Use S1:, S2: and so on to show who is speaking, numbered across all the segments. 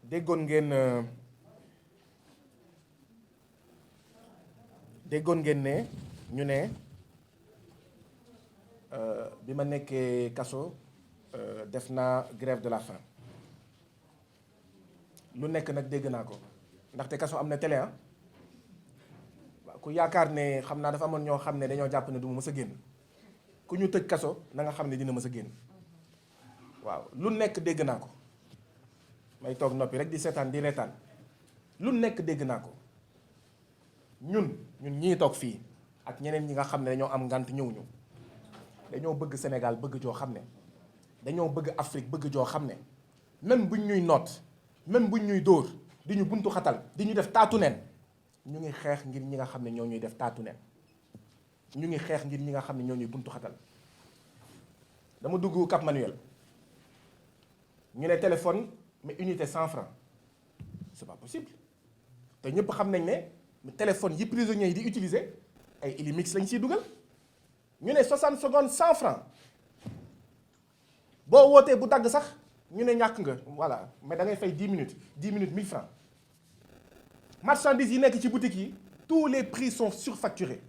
S1: déggoon ngeen ne ñu ne bi ma nekkee kaso def naa grève de la faim lu nekk nag dégg naa ko ndaxte kaso am na télé ah ku yaakaar ne xam naa dafa amoon ñoo xam ne dañoo jàpp ne du ma mës a génn ku ñu tëj kaso na nga xam ne dina mës a génn waaw lu nekk dégg naa ko may toog noppi rek di seetaan di reetaan lu nekk dégg naa ko ñun ñii toog fii ak ñeneen ñi nga xam ne dañoo am ngant ñëwuñu dañoo bëgg Sénégal bëgg joo xam ne dañoo bëgg Afrique bëgg joo xam ne même buñ ñuy noot même buñ ñuy dóor di ñu buntu xatal di ñu def taatu neen ñu ngi xeex ngir ñi nga xam ne ñoo ñuy def taatu neen ñu ngi xeex ngir ñi nga xam ne ñoo ñuy buntu xatal dama dugg Cap Manuel ñu ne téléphone mais unité 100 francs c'est pas possible te ñëpp xam nañ ne téléphone yi prisonniers yi di utiliser ay Illimix lañ ciy dugal ñu ne 60 secondes 100 francs boo wootee bu dagg sax ñu ne ñàkk nga voilà mais da ngay fay 10 minutes 1000 francs marchandises yi nekk ci boutique yi tous les prix sont surfacturés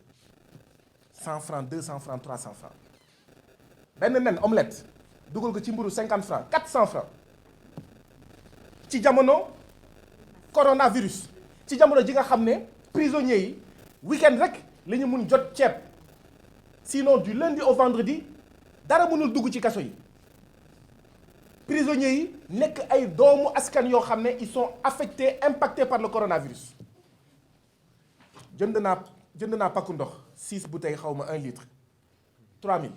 S1: 100 francs 200 francs 300 francs benn nen omelette dugal ko ci mburu 50 francs 400 francs ci jamono coronavirus ci jamono ji nga xam ne prisonniers yi week-end rek la ñu mun jot ceeb sinon du lundi au vendredi dara mënul dugg ci kaso yi prisonniers yi nekk ay doomu askan yoo xam ne ils sont affectés impactés par le coronavirus jënd naa pakku ndox 6 bouteilles xaw ma 1 litre 3000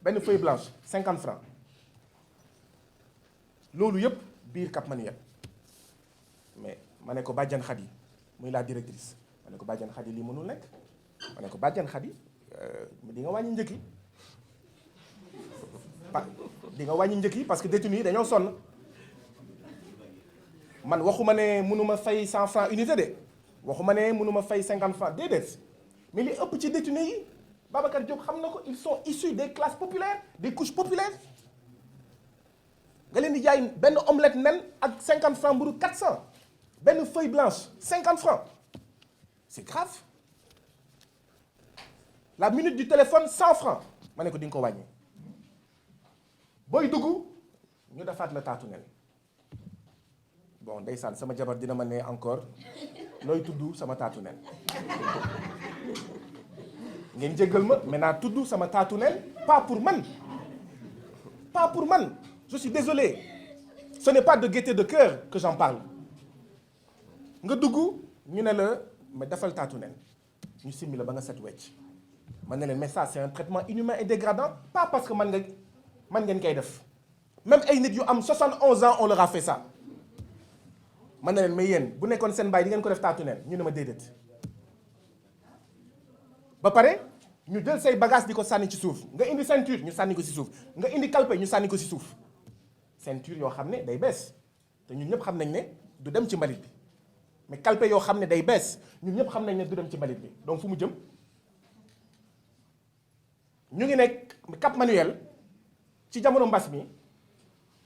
S1: benn feuille blanche 50 francs loolu yëpp biir Cap Manuel mais ma ne ko Badiane Khady muy la directrice ma ne ko Badiane Khady lii mënul nekk ma ne ko Badiane Khady di nga wàññi njëkk yi di nga wàññi njëkk yi parce que détenus yi dañoo sonn man waxuma ne mënuma fay 100 francs unité de waxuma ne mënuma fay 50 francs déedéet mais li ëpp ci détenus yi Babacar Diop xam na ko ils sont issus des classes populaires des couches populaires nga leen di jaay benn omelette nen ak 50 francs mburu 400 benn feuille blanche 50 francs c'est grave la minute du téléphone 100 francs ma ne ko di nga ko wàññi booy dugg ñu defaat la taatu nen bon ndeysaan sama jabar dina ma ne encore looy tudd sama taatu nen ngeen jéggal ma maintenant tudd sama taatu nen pas pour man je suis désolé ce n'est pas de gaieté de cœur que j'en parle nga dugg ñu ne la mais defal taatu nen ñu simmi la ba nga set wecc man ne leen mais ça c'est un traitement inhumain et dégradant pas parce que man ngeen koy def même ay nit yu am 71 ans on leur a fait ça man ne leen mais yéen bu nekkoon seen baay di ngeen ko def taatu nen ñu ne ma déedéet ba pare ñu jël say bagage di ko sànni ci suuf nga indi ceinture ñu sànni ko ci suuf nga indi calpe ñu sànni ko ci suuf ceinture yoo xam ne day bees te ñun ñëpp xam nañ ne du dem ci mbalit bi mais calpe yoo xam ne day bees ñun ñëpp xam nañ ne du dem ci mbalit bi donc fu mu jëm ñu ngi nekk Cap Manuel ci jamono mbas mi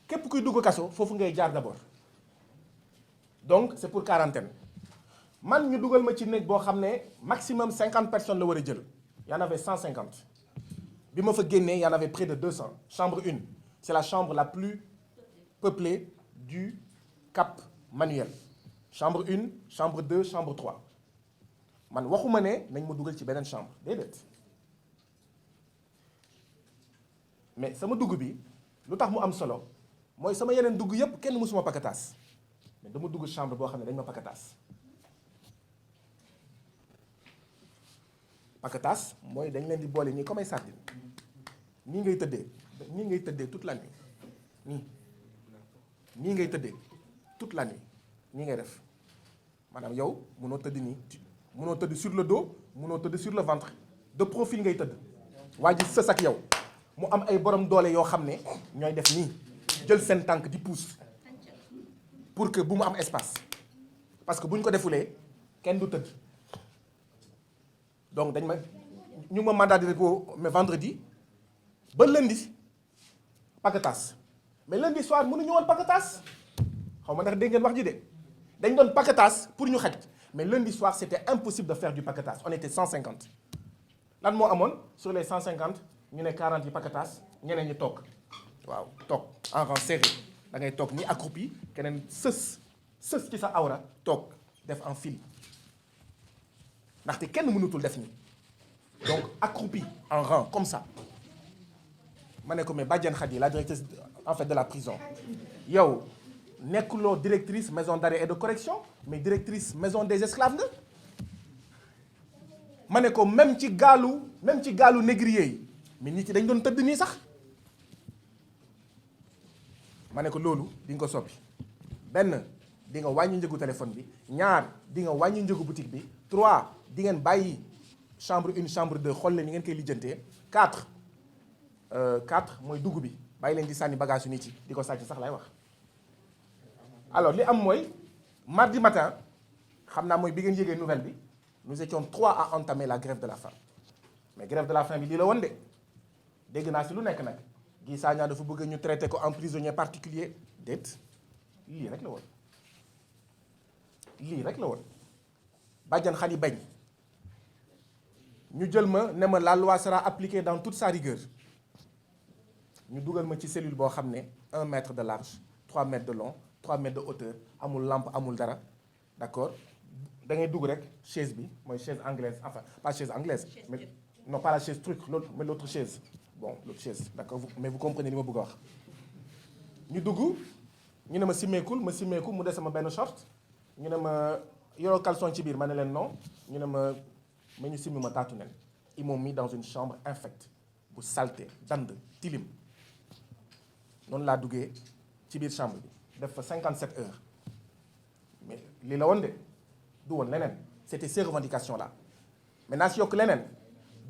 S1: képp kuy dugg kaso foofu ngay jaar d'abord donc c'est pour quarantaine man ñu dugal ma ci néeg boo xam ne maximum 50 personnes la war a jël y en avait 150 bi ma fa génnee y en avait près de 200 chambre 1 c'est la chambre la plus peuplée du Cap Manuel chambre 1 chambre 2 chambre 3 man waxuma ne nañ ma dugal ci beneen chambre déedéet mais sama dugg bi lu tax mu am solo mooy sama yeneen dugg yépp kenn mësuma pakataas mais dama dugg chambre boo xam ne dañ ma pakataas pakataas mooy dañ leen di boole nii comme ay sardine nii ngay tëddee toute la nuit nii ngay tëddee toute la nuit nii ngay def maanaam yow mënoo tëdd nii mënoo tëdd sur le dos mënoo tëdd sur le ventre de profil ngay tëdd waa ji sës ak yow mu am ay borom doole yoo xam ne ñooy def nii jël seen tànk di pousse pour que bu mu am espace parce que bu ñu ko defulee kenn du tëdd donc ñu ma mandat de dépôt mais vendredi ba lundi paquetage mais lundi soir mënuñu woon paquetage xaw ma ndax dégg ngeen wax ji de dañ doon paquetage pour ñu xaj mais lundi soir c'était impossible de faire du paquetage on était 150 lan moo amoon sur les 150 ñu ne 40 yi paquetage ñeneen ñi toog waaw toog en rang serré da ngay toog ni accroupi keneen sës ci sa awra toog def en file ndaxte kenn mënutul def ni donc accroupi en rang comme ça ma ne ko mais Badiane Khady la directrice en fait de la prison yow nekkuloo directrice maison d'arrêt et de correction mais directrice maison des esclaves nga ma ne ko même ci gaalu négrier yi mais nit yi dañ doon tëdd nii sax ma ne ko loolu di nga ko soppi benn di nga wàññi njëgu téléphone bi ñaar di nga wàññi njëgu boutique bi 3 di ngeen bàyyi chambre 1 chambre 2 xool leen ni ngeen koy lijjantee 4 mooy dugg bi bàyyi leen di sànni bagage yu nit yi di ko sàcc sax lay wax. alors li am mooy mardi matin xam naa mooy bi ngeen yégee nouvelle bi nous étions 3 à entamer la grève de la faim mais grève de la faim bi lii la woon de dégg naa si lu nekk nag Guy Sagna dafa bëgg ñu traité ko en prisonnier particulier déet lii rek la woon Badiane Khady bañ ñu jël ma ne ma la loi sera appliquée dans toute sa rigueur ñu dugal ma ci cellule boo xam ne 1 mètre de large 3 mètres de long 3 mètres de hauteur amul lampe amul dara d'accord da ngay dugg rek chaise bi mooy chaise anglaise enfin pas chaise anglaise mais non pas la chaise truc mais l'autre chaise bon l'autre chaise d'accord mais vous comprenez li ma bëgg a wax ñu dugg ñu ne ma simmeekul mu des sama benn short ñu ne ma yoroo caleçon ci biir ma ne leen non ñu ne ma ñu simmi ma taatu nen ils m'ont mis dans une chambre infecte bu saleté dand tilim noonu laa duggee ci biir chambre bi def fa 57 heures mais lii la woon de du woon leneen c'était ces revendications là maintenant si yokk leneen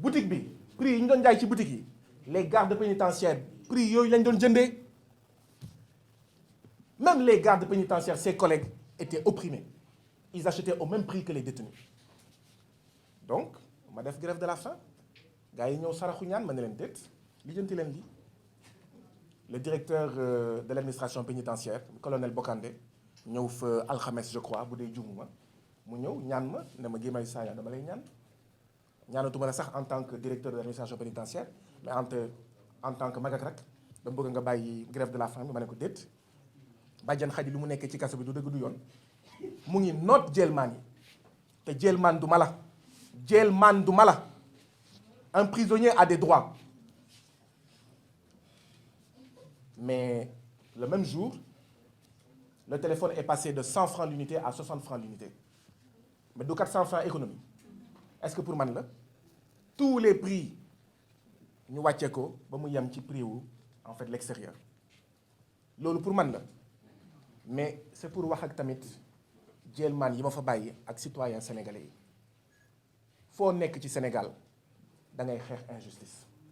S1: boutique bi prix yi ñu doon jaay ci boutique yi les gardes pénitentiaires prix yooyu lañ doon jëndee même les gardes pénitentiaires ses collègues étaient opprimés ils achetaient au même prix que les détenus donc ma def grève de la faim gars yi ñëw saraxu ñaan ma ne leen déet lijjanti leen lii le directeur de l'administration pénitentiaire colonel Bokandé ñëw fa alxames je crois bu dee jumuma mu ñëw ñaan ma ne ma Guy Marius Sagna dama lay ñaanatuma la sax en tant que directeur de l'administration pénitentiaire mais en tant que mag ak rak dama bëgg nga bàyyi grève de la faim bi ma ne ko déet Badiane Khady lu mu nekkee ci kaso bi du dëgg du yoon mu ngi noot jailman yi te jailman du mala un prisonnier a des droits mais le même jour le téléphone est passé de 100 francs l'unité à 60 francs l'unité mais du 400 francs économie est-ce que pour man la tous les prix ñu wàcce ko ba mu yem ci prix wu en fait l'extérieur loolu pour man la mais c'est pour wax ak tamit jailman yi ma fa bàyyi ak citoyens sénégalais yi foo nekk ci Sénégal da ngay xeex injustice